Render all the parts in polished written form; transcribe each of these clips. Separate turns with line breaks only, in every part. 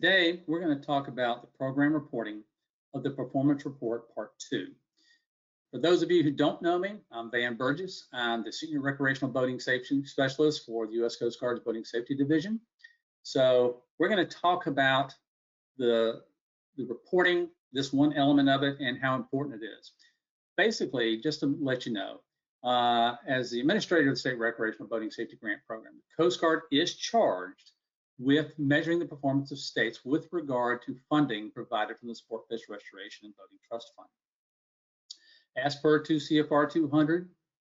Today, we're going to talk about the program reporting of the Performance Report Part 2. For those of you who don't know me, I'm Van Burgess. I'm the Senior Recreational Boating Safety Specialist for the U.S. Coast Guard's Boating Safety Division. So we're going to talk about the reporting, this one element of it, and how important it is. Basically, just to let you know, as the administrator of the State Recreational Boating Safety Grant Program, the Coast Guard is charged with measuring the performance of states with regard to funding provided from the Sport Fish Restoration and Boating Trust Fund. As per 2 CFR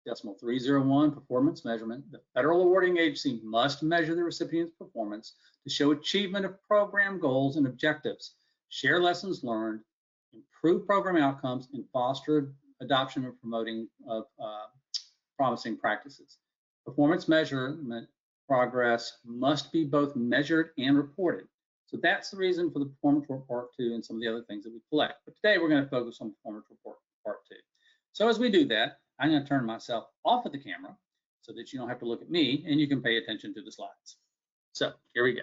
200.301 performance measurement, the federal awarding agency must measure the recipient's performance to show achievement of program goals and objectives, share lessons learned, improve program outcomes, and foster adoption and promoting of promising practices. Performance measurement progress must be both measured and reported. So that's the reason for the Performance Report Part 2 and some of the other things that we collect. But today we're going to focus on Performance Report Part 2. So as we do that, I'm going to turn myself off of the camera so that you don't have to look at me and you can pay attention to the slides. So here we go.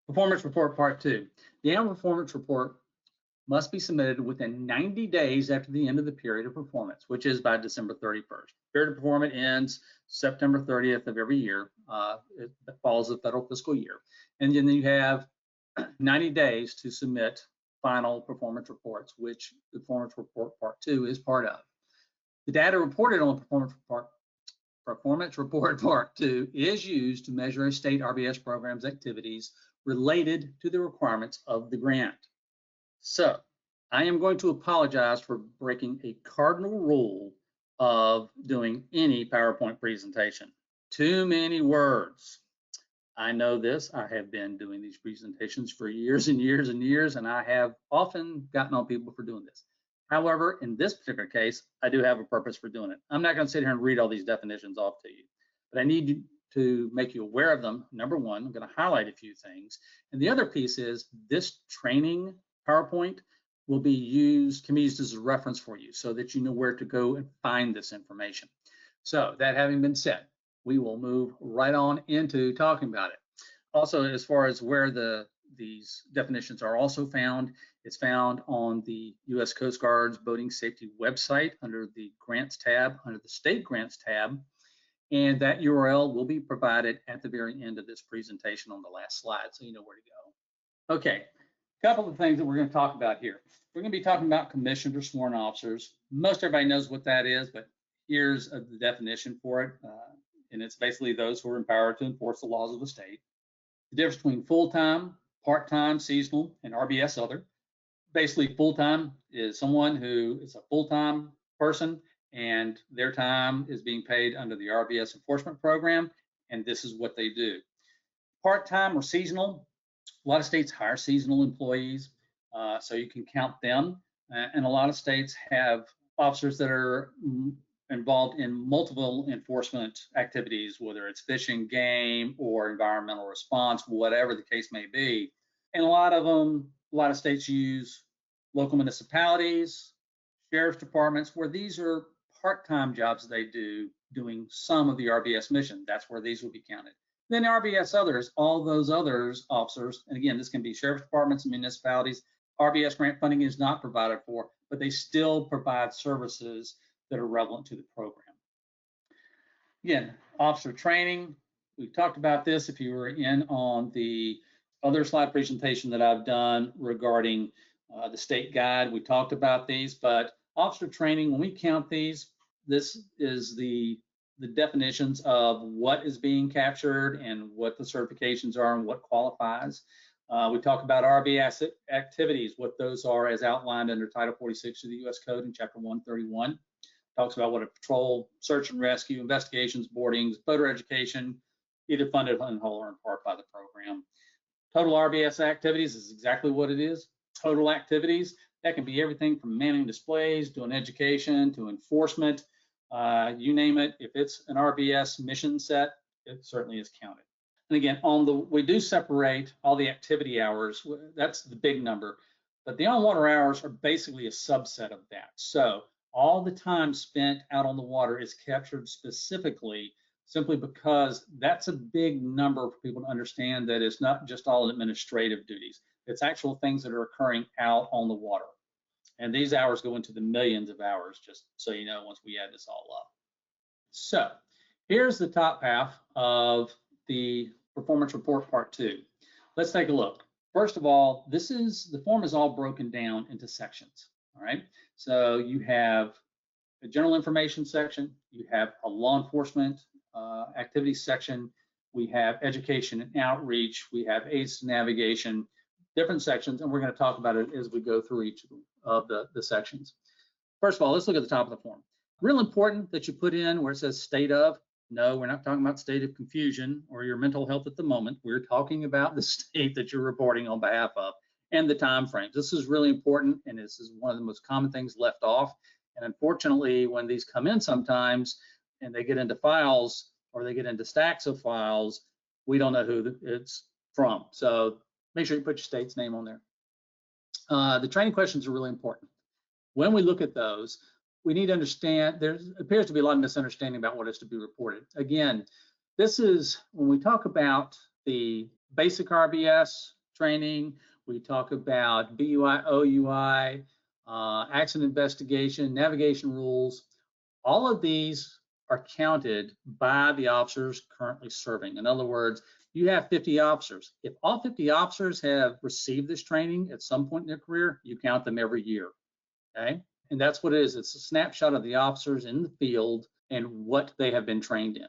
Performance Report Part 2. The annual performance report must be submitted within 90 days after the end of the period of performance, which is by December 31st. Period of performance ends September 30th of every year. It follows the federal fiscal year. And then you have 90 days to submit final performance reports, which the Performance Report Part 2 is part of. The data reported on the Performance Report Part 2 is used to measure a state RBS program's activities related to the requirements of the grant. So I am going to apologize for breaking a cardinal rule of doing any PowerPoint presentation. Too many words. I know this. I have been doing these presentations for years and years and years, and I have often gotten on people for doing this. However, in this particular case, I do have a purpose for doing it. I'm not going to sit here and read all these definitions off to you, but I need to make you aware of them. Number one, I'm going to highlight a few things. And the other piece is this training PowerPoint will be used, can be used as a reference for you so that you know where to go and find this information. So that having been said, we will move right on into talking about it. Also, as far as where these definitions are also found, it's found on the U.S. Coast Guard's Boating Safety website under the Grants tab, under the State Grants tab, and that URL will be provided at the very end of this presentation on the last slide, so you know where to go. Okay, a couple of things that we're going to talk about here. We're going to be talking about commissioned or sworn officers. Most everybody knows what that is, but here's the definition for it, and it's basically those who are empowered to enforce the laws of the state. The difference between full-time, part-time, seasonal, and RBS other. Basically, full-time is someone who is a full-time person and their time is being paid under the RBS enforcement program, and this is what they do. Part-time or seasonal, a lot of states hire seasonal employees, so you can count them, and a lot of states have officers that are involved in multiple enforcement activities, whether it's fishing, game, or environmental response, whatever the case may be. And a lot of states use local municipalities, sheriff's departments, where these are part-time jobs they do doing some of the RBS mission. That's where these will be counted. Then RBS others, all those others officers, and again, this can be sheriff's departments and municipalities. RBS grant funding is not provided for, but they still provide services that are relevant to the program. Again, officer training, we talked about this if you were in on the other slide presentation that I've done regarding the state guide. We talked about these, but officer training, when we count these, this is the definitions of what is being captured and what the certifications are and what qualifies. We talk about RBS activities, what those are as outlined under Title 46 of the U.S. Code in Chapter 131. Talks about what a patrol, search and rescue, investigations, boardings, boater education, either funded in whole or in part by the program. Total RBS activities is exactly what it is. Total activities, that can be everything from manning displays, doing education, to enforcement, you name it. If it's an RBS mission set, it certainly is counted. And again, we do separate all the activity hours. That's the big number, but the on-water hours are basically a subset of that. So all the time spent out on the water is captured specifically simply because that's a big number for people to understand that it's not just all administrative duties. It's actual things that are occurring out on the water. And these hours go into the millions of hours, just so you know, once we add this all up. So here's the top half of the performance report part 2. Let's take a look. First of all, the form is all broken down into sections. All right. So you have a general information section, you have a law enforcement activities section, we have education and outreach, we have aids to navigation, different sections, and we're going to talk about it as we go through each of the sections. First of all, let's look at the top of the form. Real important that you put in where it says state of. No, we're not talking about state of confusion or your mental health at the moment. We're talking about the state that you're reporting on behalf of and the time frames. This is really important, and this is one of the most common things left off. And unfortunately, when these come in sometimes and they get into files or they get into stacks of files, we don't know who it's from. So make sure you put your state's name on there. The training questions are really important. When we look at those, we need to understand, there appears to be a lot of misunderstanding about what is to be reported. Again, this is when we talk about the basic RBS training, we talk about BUI, OUI, accident investigation, navigation rules. All of these are counted by the officers currently serving. In other words, you have 50 officers. If all 50 officers have received this training at some point in their career, you count them every year, okay? And that's what it is. It's a snapshot of the officers in the field and what they have been trained in.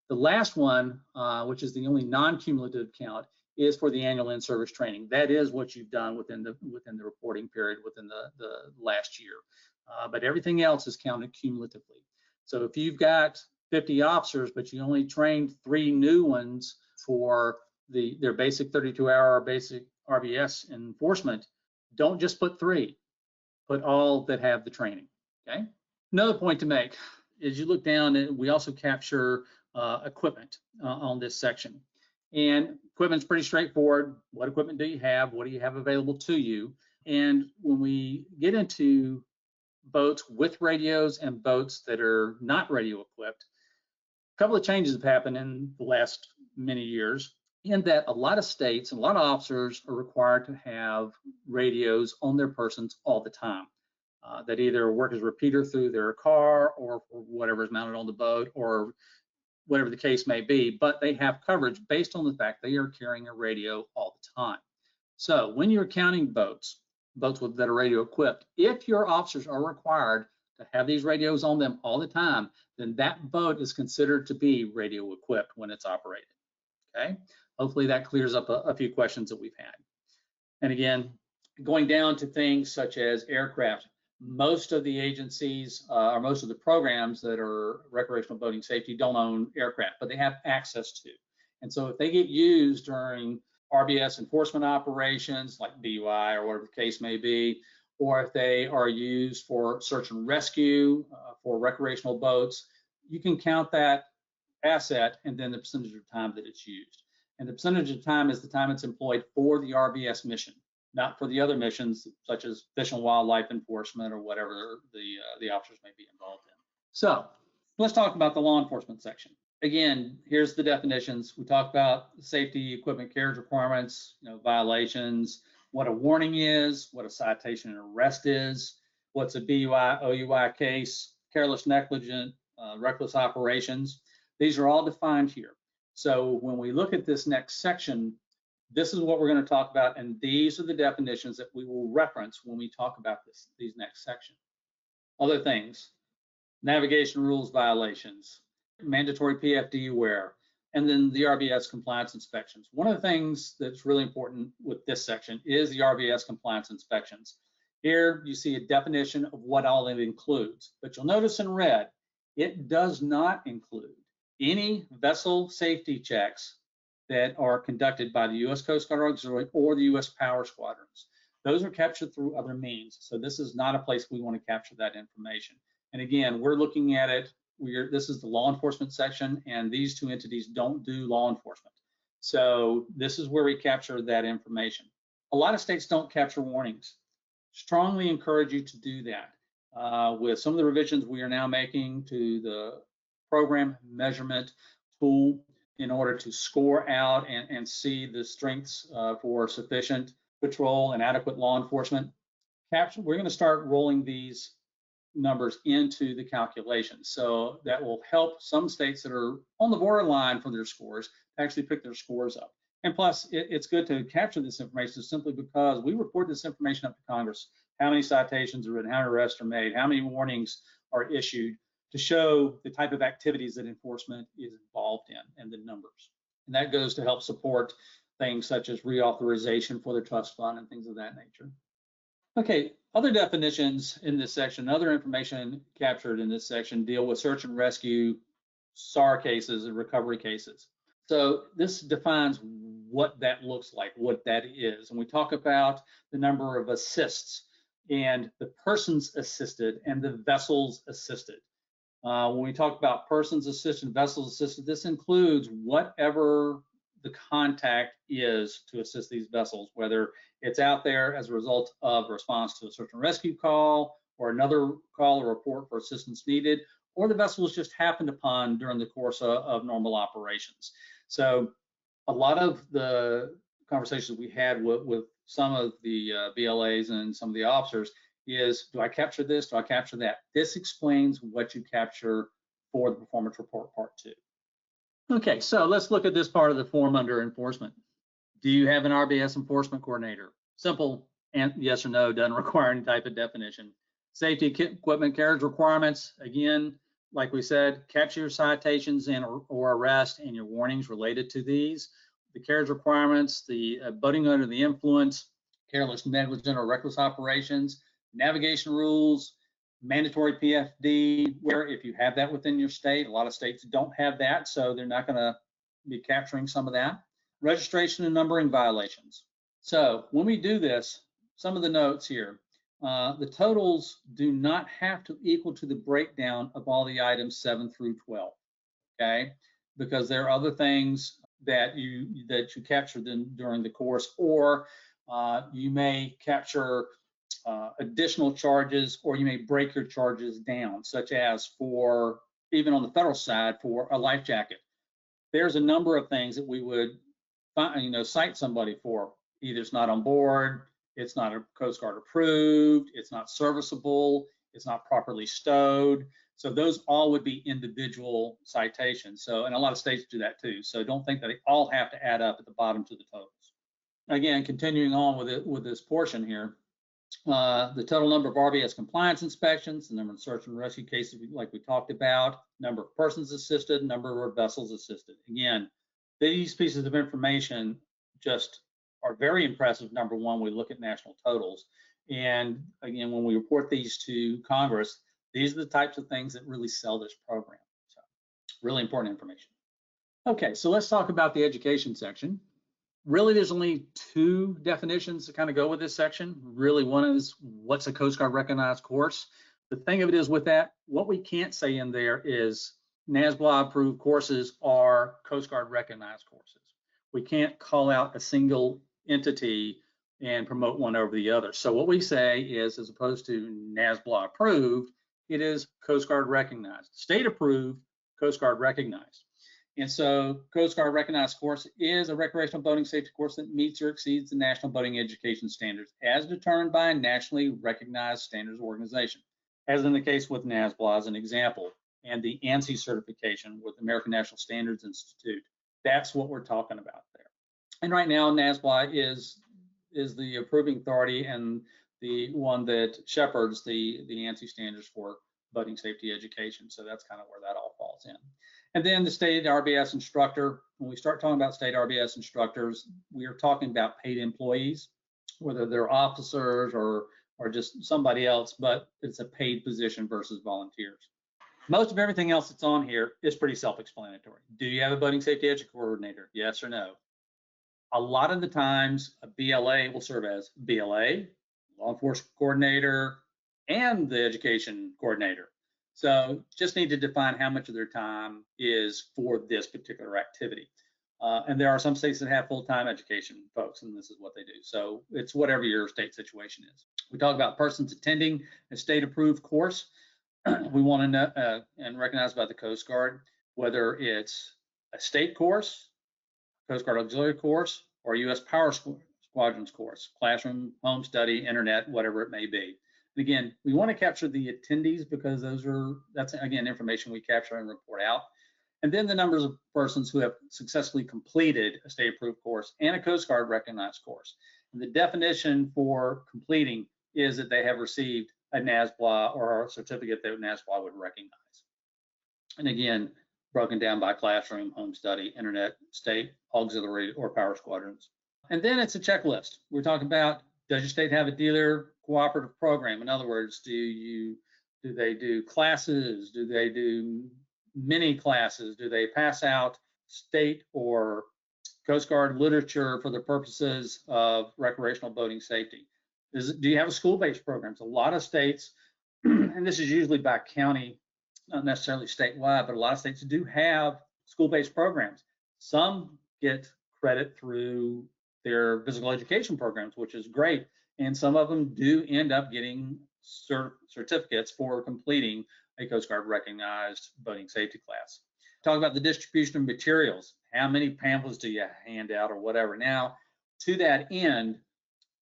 The last one, which is the only non-cumulative count, is for the annual in-service training. That is what you've done within the reporting period within the last year. But everything else is counted cumulatively. So if you've got 50 officers, but you only trained 3 new ones for their basic 32-hour basic RBS enforcement, don't just put 3. Put all that have the training, okay? Another point to make is you look down and we also capture equipment on this section. And equipment's pretty straightforward. What equipment do you have? What do you have available to you? And when we get into boats with radios and boats that are not radio equipped, a couple of changes have happened in the last many years, in that a lot of states and a lot of officers are required to have radios on their persons all the time. That either work as a repeater through their car or whatever is mounted on the boat or whatever the case may be, but they have coverage based on the fact they are carrying a radio all the time. So when you're counting boats that are radio equipped, if your officers are required to have these radios on them all the time, then that boat is considered to be radio equipped when it's operated, okay? Hopefully that clears up a few questions that we've had. And again, going down to things such as aircraft, most of the agencies or most of the programs that are recreational boating safety don't own aircraft, but they have access to. And so if they get used during RBS enforcement operations like BUI or whatever the case may be, or if they are used for search and rescue for recreational boats, you can count that asset and then the percentage of time that it's used. And the percentage of time is the time it's employed for the RBS mission, not for the other missions such as fish and wildlife enforcement or whatever the officers may be involved in. So let's talk about the law enforcement section. Again, here's the definitions. We talk about safety equipment carriage requirements, violations, what a warning is, what a citation and arrest is, what's a BUI, OUI case, careless, negligent, reckless operations. These are all defined here. So when we look at this next section, this is what we're going to talk about, and these are the definitions that we will reference when we talk about these next sections. Other things, navigation rules violations, mandatory PFD wear, and then the RBS compliance inspections. One of the things that's really important with this section is the RBS compliance inspections. Here you see a definition of what all it includes, but you'll notice in red, it does not include any vessel safety checks that are conducted by the U.S. Coast Guard Auxiliary or the U.S. Power Squadrons. Those are captured through other means. So this is not a place we want to capture that information. And again, we're looking at it, this is the law enforcement section, and these two entities don't do law enforcement. So this is where we capture that information. A lot of states don't capture warnings. Strongly encourage you to do that. With some of the revisions we are now making to the program measurement tool in order to score out and see the strengths for sufficient patrol, and adequate law enforcement. We're going to start rolling these numbers into the calculation. So that will help some states that are on the borderline for their scores actually pick their scores up. And plus, it's good to capture this information simply because we report this information up to Congress. How many citations are written, how many arrests are made, how many warnings are issued, to show the type of activities that enforcement is involved in and the numbers. And that goes to help support things such as reauthorization for the trust fund and things of that nature. Okay, other definitions in this section, other information captured in this section deal with search and rescue, SAR cases, and recovery cases. So this defines what that looks like, what that is. And we talk about the number of assists and the persons assisted and the vessels assisted. When we talk about persons assisted, vessels assisted, this includes whatever the contact is to assist these vessels, whether it's out there as a result of response to a search and rescue call or another call or report for assistance needed, or the vessel was just happened upon during the course of normal operations. So a lot of the conversations we had with some of the BLAs and some of the officers is, do I capture this? Do I capture that? This explains what you capture for the performance report part 2. Okay, so let's look at this part of the form under enforcement. Do you have an RBS enforcement coordinator? Simple, and yes or no, doesn't require any type of definition. Safety equipment carriage requirements, again, like we said, capture your citations and or arrest and your warnings related to these. The carriage requirements, the boating under the influence, careless, negligent, or reckless operations, navigation rules, mandatory PFD, where if you have that within your state, a lot of states don't have that, so they're not going to be capturing some of that. Registration and numbering violations. So when we do this, some of the notes here, the totals do not have to equal to the breakdown of all the items 7 through 12, okay? Because there are other things that you capture during the course, or you may capture additional charges, or you may break your charges down, such as for, even on the federal side, for a life jacket. There's a number of things that we would cite somebody for. Either it's not on board, it's not a Coast Guard approved, it's not serviceable, it's not properly stowed. So those all would be individual citations. So, and a lot of states do that too. So don't think that they all have to add up at the bottom to the totals. Again, continuing on with this portion here, the total number of RBS compliance inspections, the number of search and rescue cases like we talked about, number of persons assisted, number of vessels assisted. Again, these pieces of information just are very impressive. Number one, we look at national totals. And again, when we report these to Congress, these are the types of things that really sell this program. So really important information. Okay, so let's talk about the education section. Really, there's only 2 definitions to kind of go with this section. Really, one is what's a Coast Guard recognized course. The thing of it is with that, what we can't say in there is NASBLA approved courses are Coast Guard recognized courses. We can't call out a single entity and promote one over the other. So what we say is, as opposed to NASBLA approved, it is Coast Guard recognized. State approved, Coast Guard recognized. And so Coast Guard recognized course is a recreational boating safety course that meets or exceeds the national boating education standards as determined by a nationally recognized standards organization, as in the case with NASBLA as an example, and the ANSI certification with American National Standards Institute. That's what we're talking about there. And right now, NASBLA is the approving authority and the one that shepherds the ANSI standards for boating safety education. So that's kind of where that all falls in. And then the state RBS instructor, when we start talking about state RBS instructors, we are talking about paid employees, whether they're officers or just somebody else, but it's a paid position versus volunteers. Most of everything else that's on here is pretty self-explanatory. Do you have a boating safety education coordinator? Yes or no? A lot of the times, a BLA will serve as BLA, law enforcement coordinator, and the education coordinator. So just need to define how much of their time is for this particular activity. And there are some states that have full-time education folks, and this is what they do. So it's whatever your state situation is. We talk about persons attending a state-approved course. We want to know and recognize by the Coast Guard whether it's a state course, Coast Guard auxiliary course, or U.S. power quadrants course, classroom, home study, internet, whatever it may be. And again, we want to capture the attendees because that's again information we capture and report out. And then the numbers of persons who have successfully completed a state approved course and a Coast Guard recognized course. And the definition for completing is that they have received a NASBLA or a certificate that NASBLA would recognize. And again, broken down by classroom, home study, internet, state, auxiliary, or power squadrons. And then it's a checklist. We're talking about, does your state have a dealer cooperative program? In other words, do they do classes? Do they do mini classes? Do they pass out state or Coast Guard literature for the purposes of recreational boating safety? Do you have a school-based programs? A lot of states, and this is usually by county, not necessarily statewide, but a lot of states do have school-based programs. Some get credit through their physical education programs, which is great. And some of them do end up getting certificates for completing a Coast Guard recognized boating safety class. Talk about the distribution of materials. How many pamphlets do you hand out or whatever? Now, to that end,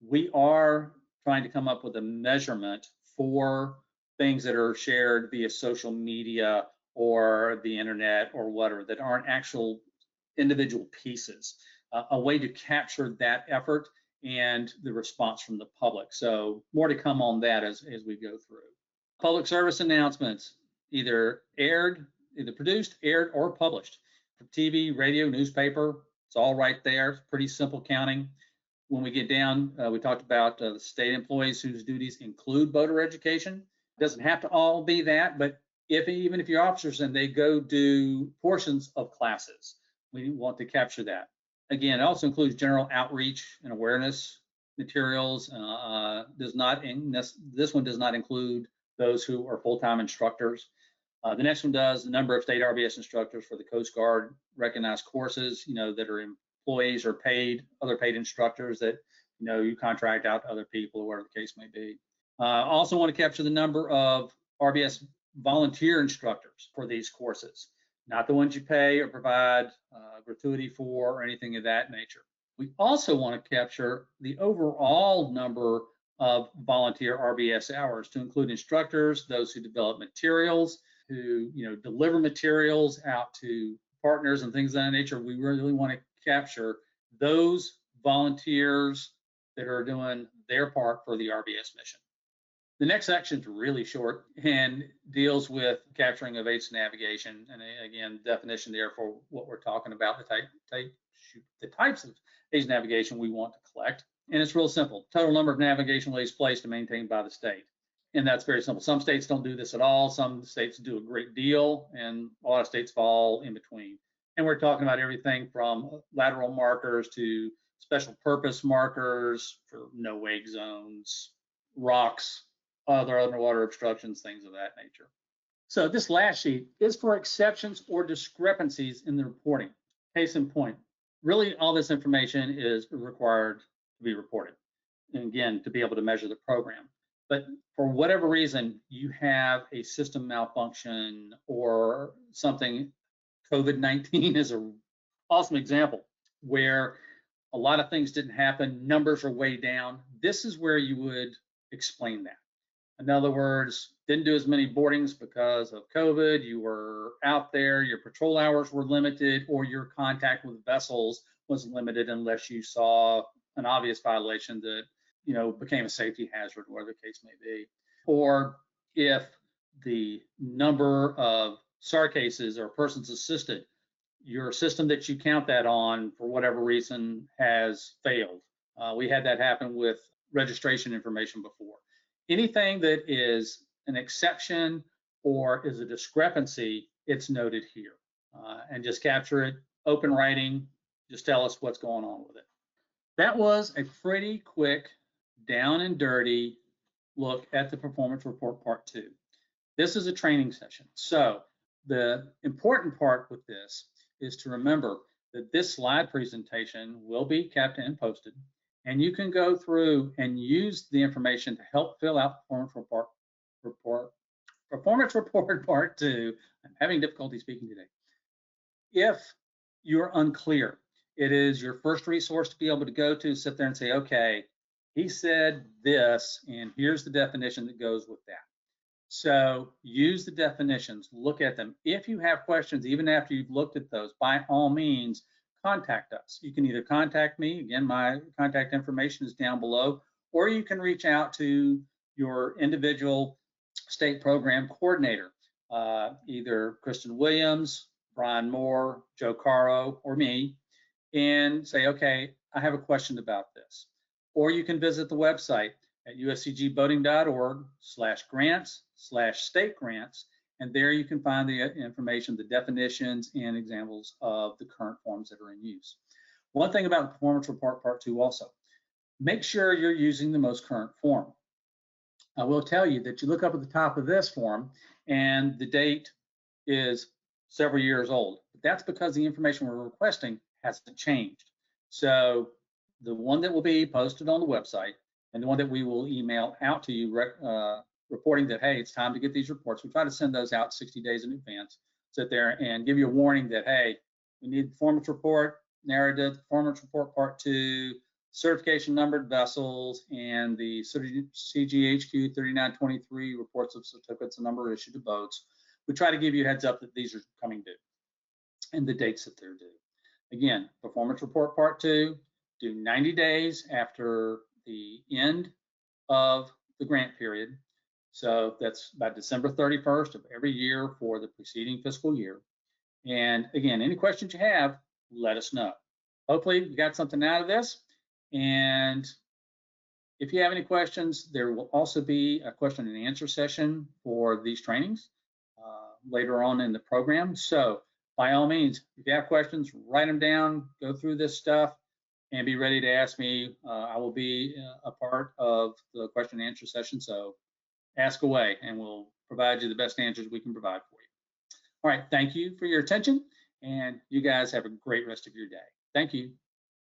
we are trying to come up with a measurement for things that are shared via social media or the internet or whatever that aren't actual individual pieces, a way to capture that effort and the response from the public. So more to come on that as we go through. Public service announcements, either produced, aired, or published. For TV, radio, newspaper, it's all right there. It's pretty simple counting. When we get down, we talked about the state employees whose duties include boater education. It doesn't have to all be that, but even if you're officers and they go do portions of classes, we want to capture that. Again, it also includes general outreach and awareness materials. This one does not include those who are full-time instructors. The next one does the number of state RBS instructors for the Coast Guard recognized courses, that are employees or other paid instructors that, you contract out to other people or whatever the case may be. Also want to capture the number of RBS volunteer instructors for these courses, not the ones you pay or provide gratuity for or anything of that nature. We also want to capture the overall number of volunteer RBS hours to include instructors, those who develop materials, who deliver materials out to partners and things of that nature. We really want to capture those volunteers that are doing their part for the RBS mission. The next section is really short and deals with capturing of aids to navigation. And again, definition there for what we're talking about, the types of aids to navigation we want to collect. And it's real simple. Total number of navigational aids placed and maintained by the state. And that's very simple. Some states don't do this at all. Some states do a great deal, and a lot of states fall in between. And we're talking about everything from lateral markers to special purpose markers for no wake zones, rocks, other underwater obstructions, things of that nature. So this last sheet is for exceptions or discrepancies in the reporting. Case in point, really all this information is required to be reported. And again, to be able to measure the program. But for whatever reason, you have a system malfunction or something. COVID-19 is an awesome example where a lot of things didn't happen, numbers are way down. This is where you would explain that. In other words, didn't do as many boardings because of COVID, you were out there, your patrol hours were limited, or your contact with vessels was limited unless you saw an obvious violation that became a safety hazard, whatever the case may be. Or if the number of SAR cases or persons assisted, your system that you count that on for whatever reason has failed. We had that happen with registration information before. Anything that is an exception or is a discrepancy, it's noted here. And just capture it, open writing, just tell us what's going on with it. That was a pretty quick, down and dirty look at the performance report part 2. This is a training session. So the important part with this is to remember that this slide presentation will be kept and posted, and you can go through and use the information to help fill out performance report part 2. I'm having difficulty speaking today. If you're unclear, It is your first resource to be able to go to, sit there and say, okay, he said this, and here's the definition that goes with that. So use the definitions, look at them. If you have questions, even after you've looked at those, by all means, contact us. You can either contact me, again, my contact information is down below, or you can reach out to your individual state program coordinator, either Kristen Williams, Brian Moore, Joe Caro, or me, and say, okay, I have a question about this. Or you can visit the website at uscgboating.org/grants/state grants, and there you can find the information, the definitions, and examples of the current forms that are in use. One thing about the performance report part 2 also, make sure you're using the most current form. I will tell you that you look up at the top of this form and the date is several years old. That's because the information we're requesting hasn't changed. So the one that will be posted on the website and the one that we will email out to you reporting that, hey, it's time to get these reports. We try to send those out 60 days in advance, sit there and give you a warning that, hey, we need the performance report, narrative, performance report part 2, certification numbered vessels, and the CGHQ 3923 reports of certificates and number issued to boats. We try to give you a heads up that these are coming due and the dates that they're due. Again, performance report part 2, due 90 days after the end of the grant period. So that's by December 31st of every year for the preceding fiscal year. And again, any questions you have, let us know. Hopefully you got something out of this. And if you have any questions, there will also be a question and answer session for these trainings later on in the program. So by all means, if you have questions, write them down, go through this stuff, and be ready to ask me. I will be a part of the question and answer session. So ask away and we'll provide you the best answers we can provide for you. All right, thank you for your attention, and you guys have a great rest of your day. Thank you.